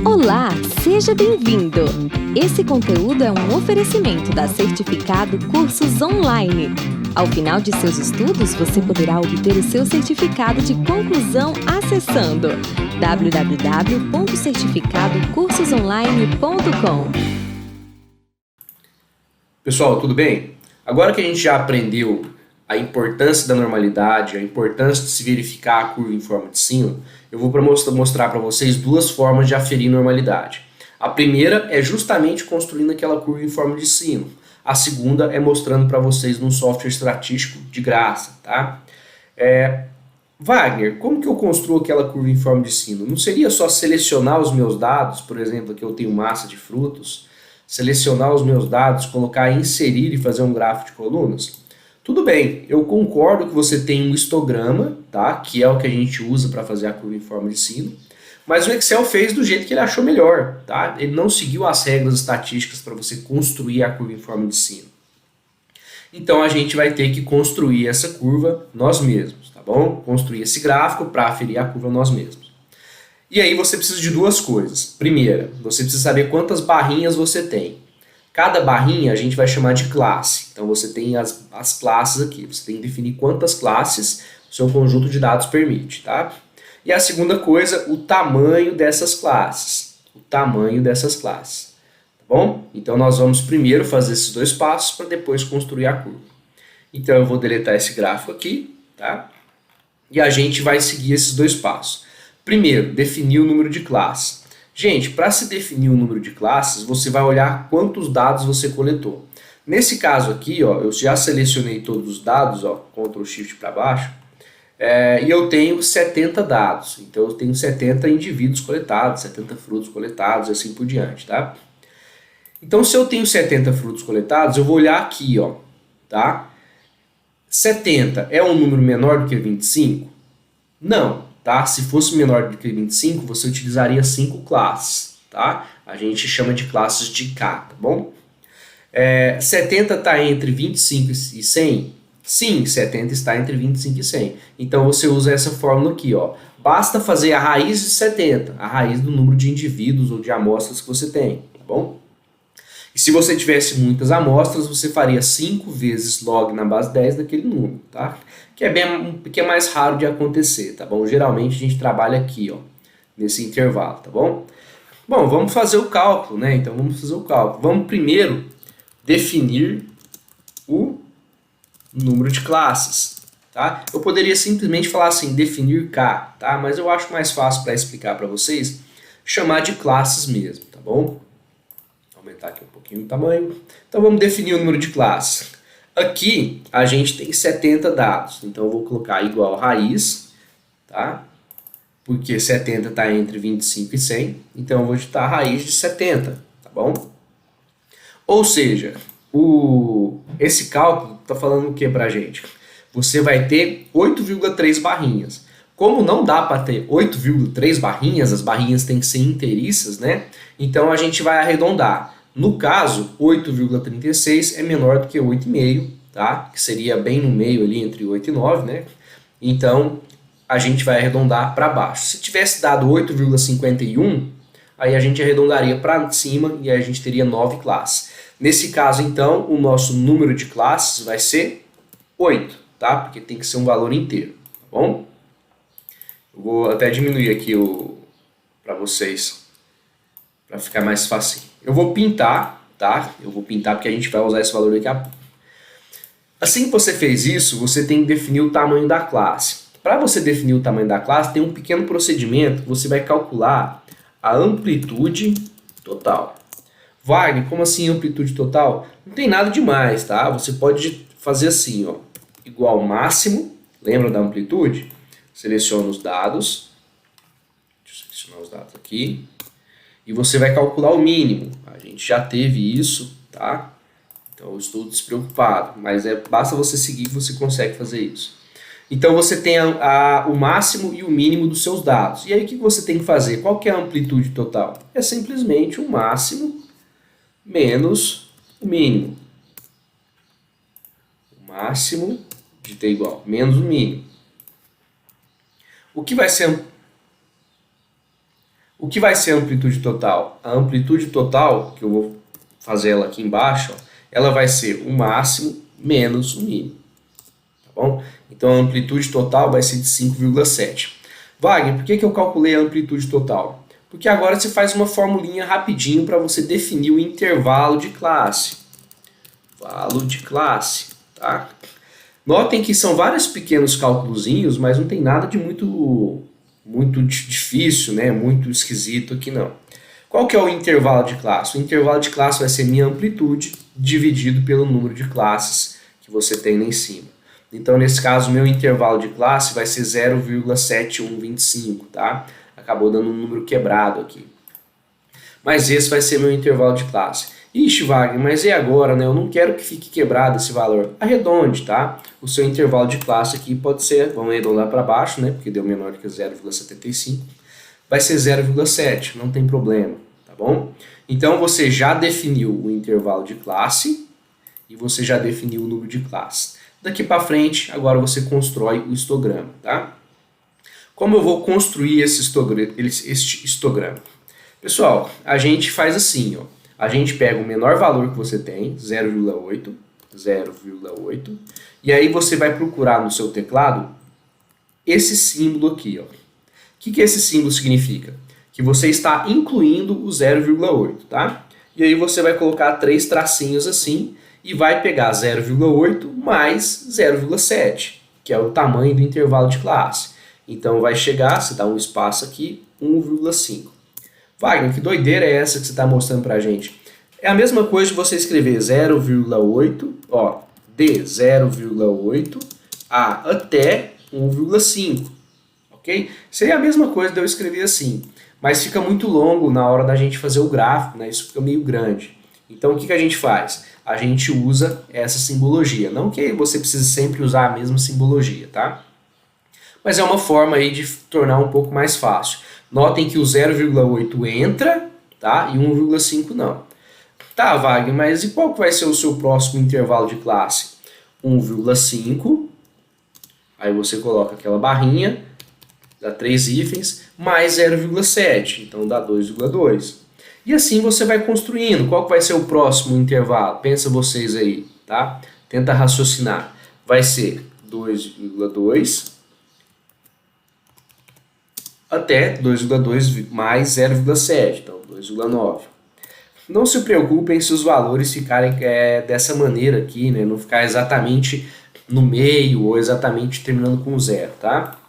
Olá, seja bem-vindo! Esse conteúdo é um oferecimento da Certificado Cursos Online. Ao final de seus estudos, você poderá obter o seu certificado de conclusão acessando www.certificadocursosonline.com. Pessoal, tudo bem? Agora que a gente já aprendeu a importância da normalidade, a importância de se verificar a curva em forma de sino, eu vou mostrar para vocês duas formas de aferir normalidade. A primeira é justamente construindo aquela curva em forma de sino. A segunda é mostrando para vocês num software estatístico de graça, tá? Wagner, como que eu construo aquela curva em forma de sino? Não seria só selecionar os meus dados, por exemplo, aqui eu tenho massa de frutos, selecionar os meus dados, colocar inserir e fazer um gráfico de colunas? Tudo bem, eu concordo que você tem um histograma, tá? Que é o que a gente usa para fazer a curva em forma de sino, mas o Excel fez do jeito que ele achou melhor, tá? Ele não seguiu as regras estatísticas para você construir a curva em forma de sino. Então a gente vai ter que construir essa curva nós mesmos, tá bom? Construir esse gráfico para aferir a curva nós mesmos. E aí você precisa de duas coisas. Primeira, você precisa saber quantas barrinhas você tem. Cada barrinha a gente vai chamar de classe. Então você tem as classes aqui. Você tem que definir quantas classes o seu conjunto de dados permite, tá? E a segunda coisa, o tamanho dessas classes. O tamanho dessas classes. Tá bom? Então nós vamos primeiro fazer esses dois passos para depois construir a curva. Então eu vou deletar esse gráfico aqui, tá? E a gente vai seguir esses dois passos. Primeiro, definir o número de classes. Gente, para se definir o número de classes, você vai olhar quantos dados você coletou. Nesse caso aqui, ó, eu já selecionei todos os dados, ó, Ctrl Shift para baixo, e eu tenho 70 dados. Então eu tenho 70 indivíduos coletados, 70 frutos coletados e assim por diante, tá? Então se eu tenho 70 frutos coletados, eu vou olhar aqui, ó, tá? 70 é um número menor do que 25? Não. Tá? Se fosse menor do que 25, você utilizaria 5 classes, tá? A gente chama de classes de K, tá bom? 70 está entre 25 e 100? Sim, 70 está entre 25 e 100. Então você usa essa fórmula aqui, ó. Basta fazer a raiz de 70, a raiz do número de indivíduos ou de amostras que você tem, tá bom? E se você tivesse muitas amostras, você faria 5 vezes log na base 10 daquele número, tá? Que é mais raro de acontecer, tá bom? Geralmente a gente trabalha aqui, ó, nesse intervalo, tá bom? Bom, vamos fazer o cálculo, né? Então vamos fazer o cálculo. Vamos primeiro definir o número de classes, tá? Eu poderia simplesmente falar assim, definir K, tá? Mas eu acho mais fácil para explicar para vocês, chamar de classes mesmo, tá bom? Aumentar aqui um pouquinho o tamanho. Então vamos definir o número de classes. Aqui a gente tem 70 dados, então eu vou colocar igual raiz, tá? Porque 70 está entre 25 e 100, então eu vou digitar a raiz de 70, tá bom? Ou seja, esse cálculo está falando o que pra gente? Você vai ter 8,3 barrinhas. Como não dá para ter 8,3 barrinhas, as barrinhas têm que ser inteiriças, né? Então a gente vai arredondar. No caso, 8,36 é menor do que 8,5, tá? Que seria bem no meio ali entre 8 e 9, né? Então a gente vai arredondar para baixo. Se tivesse dado 8,51, aí a gente arredondaria para cima e aí a gente teria 9 classes. Nesse caso, então, o nosso número de classes vai ser 8, tá? Porque tem que ser um valor inteiro, tá bom? Eu vou até diminuir aqui para vocês, para ficar mais fácil. Eu vou pintar, tá? Eu vou pintar porque a gente vai usar esse valor daqui a pouco. Assim que você fez isso, você tem que definir o tamanho da classe. Para você definir o tamanho da classe, tem um pequeno procedimento que você vai calcular a amplitude total. Wagner, como assim amplitude total? Não tem nada demais, tá? Você pode fazer assim, ó, igual máximo, lembra da amplitude? Seleciona os dados, deixa eu selecionar os dados aqui, e você vai calcular o mínimo. A gente já teve isso, tá? Então eu estou despreocupado, mas basta você seguir que você consegue fazer isso. Então você tem o máximo e o mínimo dos seus dados. E aí o que você tem que fazer? Qual que é a amplitude total? É simplesmente o máximo menos o mínimo. O máximo de t igual, menos o mínimo. O que vai ser O que vai ser a amplitude total? A amplitude total, que eu vou fazer ela aqui embaixo, ó, ela vai ser o máximo menos o mínimo. Tá bom? Então a amplitude total vai ser de 5,7. Wagner, por que eu calculei a amplitude total? Porque agora você faz uma formulinha rapidinho para você definir o intervalo de classe. Intervalo de classe, tá? Notem que são vários pequenos cálculozinhos, mas não tem nada de muito difícil, né? Muito esquisito aqui não. Qual que é o intervalo de classe? O intervalo de classe vai ser minha amplitude dividido pelo número de classes que você tem lá em cima. Então, nesse caso, meu intervalo de classe vai ser 0,7125, tá? Acabou dando um número quebrado aqui. Mas esse vai ser meu intervalo de classe. Ixi, Wagner, mas e agora, né? Eu não quero que fique quebrado esse valor. Arredonde, tá? O seu intervalo de classe aqui pode ser, vamos arredondar para baixo, né? Porque deu menor que 0,75. Vai ser 0,7, não tem problema, tá bom? Então, você já definiu o intervalo de classe e você já definiu o número de classe. Daqui para frente, agora você constrói o histograma, tá? Como eu vou construir este histograma? Pessoal, a gente faz assim, ó. A gente pega o menor valor que você tem, 0,8, e aí você vai procurar no seu teclado esse símbolo aqui, ó. O que esse símbolo significa? Que você está incluindo o 0,8, tá? E aí você vai colocar 3 tracinhos assim e vai pegar 0,8 mais 0,7, que é o tamanho do intervalo de classe. Então vai chegar, você dá um espaço aqui, 1,5. Wagner, que doideira é essa que você está mostrando para a gente? É a mesma coisa de você escrever 0,8, ó, de 0,8 a até 1,5, ok? Seria a mesma coisa de eu escrever assim, mas fica muito longo na hora da gente fazer o gráfico, né? Isso fica meio grande. Então o que a gente faz? A gente usa essa simbologia, não que você precise sempre usar a mesma simbologia, tá? Mas é uma forma aí de tornar um pouco mais fácil. Notem que o 0,8 entra, tá? E 1,5 não. Tá, Wagner, mas e qual que vai ser o seu próximo intervalo de classe? 1,5, aí você coloca aquela barrinha, dá 3 hífens, mais 0,7, então dá 2,2. E assim você vai construindo. Qual que vai ser o próximo intervalo? Pensa vocês aí, tá? Tenta raciocinar. Vai ser 2,2 até 2,2 mais 0,7, então 2,9. Não se preocupem se os valores ficarem dessa maneira aqui, né? Não ficar exatamente no meio ou exatamente terminando com 0, tá?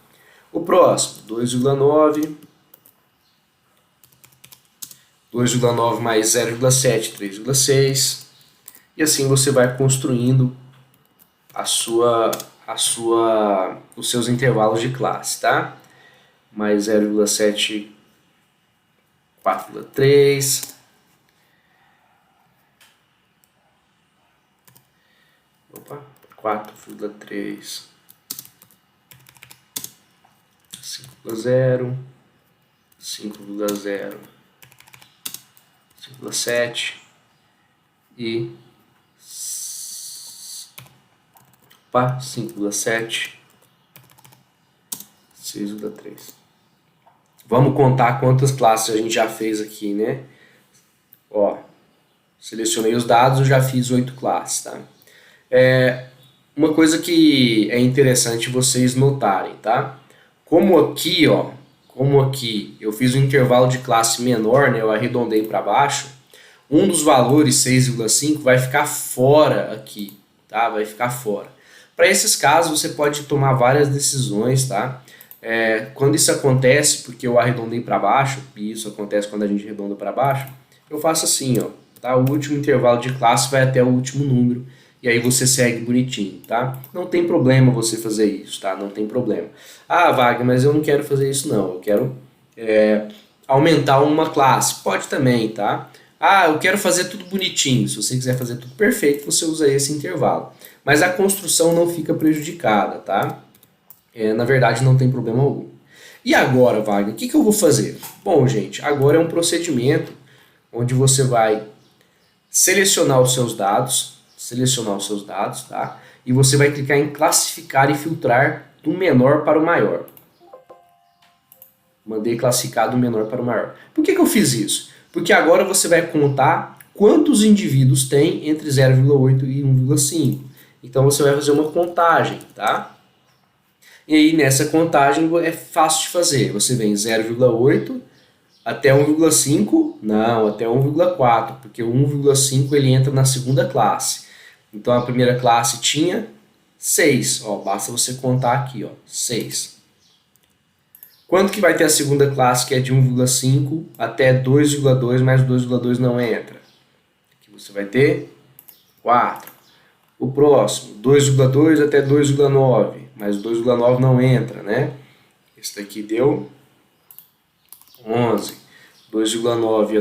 O próximo, 2,9, 2,9 mais 0,7, 3,6. E assim você vai construindo os seus intervalos de classe, tá? Mais 0,7, 4,3. Opa, 4,3. 5,0. 5,0. 5,7. E 5,7. 6,3. Vamos contar quantas classes a gente já fez aqui, né? Ó, selecionei os dados, eu já fiz 8 classes, tá? Uma coisa que é interessante vocês notarem, tá? Como aqui eu fiz um intervalo de classe menor, né? Eu arredondei para baixo. Um dos valores, 6,5, vai ficar fora aqui, tá? Vai ficar fora. Para esses casos, você pode tomar várias decisões, tá? Quando isso acontece, porque eu arredondei para baixo, e isso acontece quando a gente arredonda para baixo, eu faço assim, ó, tá? O último intervalo de classe vai até o último número, e aí você segue bonitinho, tá? Não tem problema você fazer isso, tá? Não tem problema. Ah, Wagner, mas eu não quero fazer isso não, eu quero aumentar uma classe. Pode também, tá? Ah, eu quero fazer tudo bonitinho. Se você quiser fazer tudo perfeito, você usa esse intervalo. Mas a construção não fica prejudicada, tá? Na verdade, não tem problema algum. E agora, Wagner, o que eu vou fazer? Bom, gente, agora é um procedimento onde você vai selecionar os seus dados, tá? E você vai clicar em classificar e filtrar do menor para o maior. Mandei classificar do menor para o maior. Por que eu fiz isso? Porque agora você vai contar quantos indivíduos tem entre 0,8 e 1,5. Então você vai fazer uma contagem, tá? E aí nessa contagem é fácil de fazer. Você vem 0,8 até 1,5, não, até 1,4, porque o 1,5 ele entra na segunda classe. Então a primeira classe tinha 6, ó, basta você contar aqui, ó, 6. Quanto que vai ter a segunda classe, que é de 1,5 até 2,2, mas 2,2 não entra? Aqui você vai ter 4. O próximo, 2,2 até 2,9, mas 2,9 não entra, né? Esse daqui deu 11. 2,9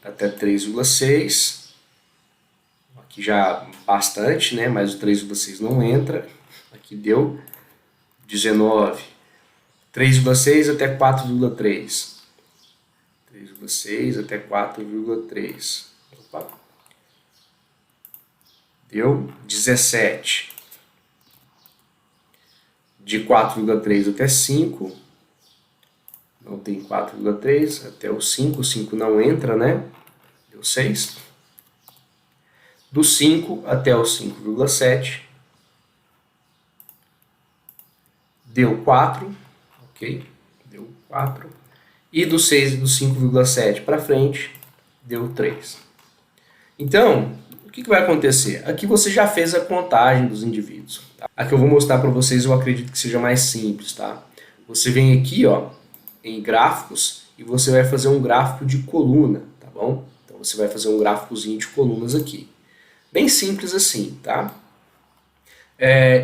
até 3,6. Aqui já bastante, né? Mas o 3,6 não entra. Aqui deu 19. 3,6 até 4,3. 3,6 até 4,3. Opa. Deu 17. De 4,3 até 5. Não tem 4,3. Até o 5. O 5 não entra, né? Deu 6. Do 5 até o 5,7. Deu 4. Ok? Deu 4. E do 6 e do 5,7 para frente, deu 3. Então, o que vai acontecer? Aqui você já fez a contagem dos indivíduos. Tá? Aqui eu vou mostrar para vocês, eu acredito que seja mais simples. Tá? Você vem aqui, ó, em gráficos e você vai fazer um gráfico de coluna. Tá bom? Então você vai fazer um gráficozinho de colunas aqui. Bem simples assim. Tá?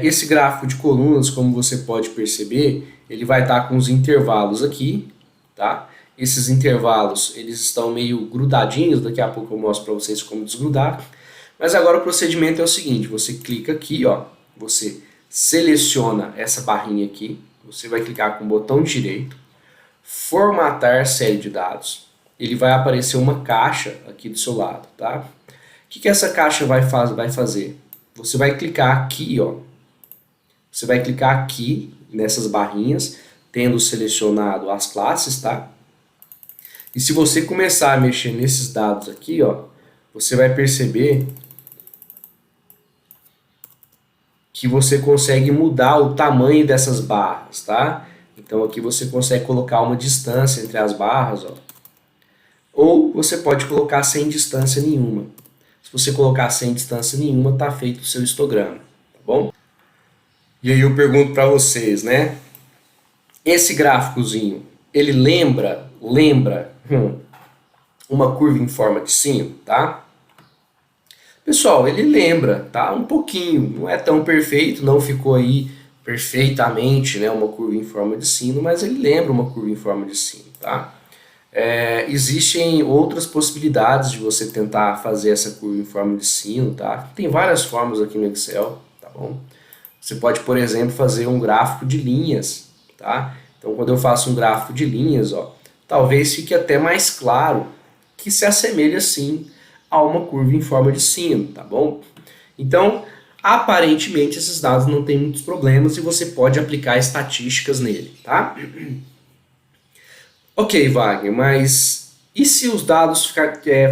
Esse gráfico de colunas, como você pode perceber, ele vai estar com os intervalos aqui, tá? Esses intervalos, eles estão meio grudadinhos, daqui a pouco eu mostro para vocês como desgrudar. Mas agora o procedimento é o seguinte, você clica aqui, ó, você seleciona essa barrinha aqui, você vai clicar com o botão direito, formatar série de dados, ele vai aparecer uma caixa aqui do seu lado, tá? O que essa caixa vai fazer? Você vai clicar aqui, ó, você vai clicar aqui nessas barrinhas, tendo selecionado as classes, tá? E se você começar a mexer nesses dados aqui, ó, você vai perceber que você consegue mudar o tamanho dessas barras, tá? Então aqui você consegue colocar uma distância entre as barras, ó. Ou você pode colocar sem distância nenhuma. Se você colocar sem distância nenhuma, tá feito o seu histograma, tá bom? E aí eu pergunto para vocês, né? Esse gráficozinho, ele lembra uma curva em forma de sino, tá? Pessoal, ele lembra, tá? Um pouquinho, não é tão perfeito, não ficou aí perfeitamente, né, uma curva em forma de sino, mas ele lembra uma curva em forma de sino, tá? Existem outras possibilidades de você tentar fazer essa curva em forma de sino, tá? Tem várias formas aqui no Excel, tá bom? Você pode, por exemplo, fazer um gráfico de linhas, tá? Então, quando eu faço um gráfico de linhas, ó, talvez fique até mais claro que se assemelha, sim, a uma curva em forma de sino, tá bom? Então, aparentemente, esses dados não têm muitos problemas e você pode aplicar estatísticas nele, tá? Ok, Wagner, mas e se os dados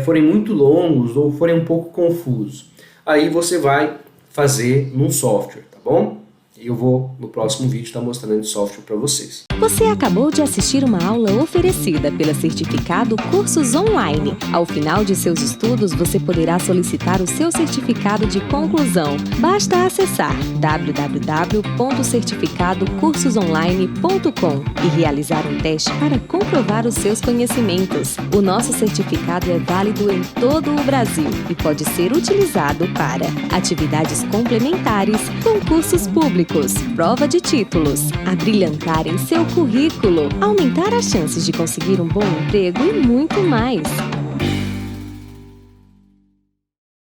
forem muito longos ou forem um pouco confusos? Aí você vai fazer num software, tá bom? E eu vou, no próximo vídeo, estar mostrando esse software para vocês. Você acabou de assistir uma aula oferecida pela Certificado Cursos Online. Ao final de seus estudos, você poderá solicitar o seu certificado de conclusão. Basta acessar www.certificadocursosonline.com e realizar um teste para comprovar os seus conhecimentos. O nosso certificado é válido em todo o Brasil e pode ser utilizado para atividades complementares, concursos públicos, prova de títulos, abrilhantar em seu currículo, aumentar as chances de conseguir um bom emprego e muito mais.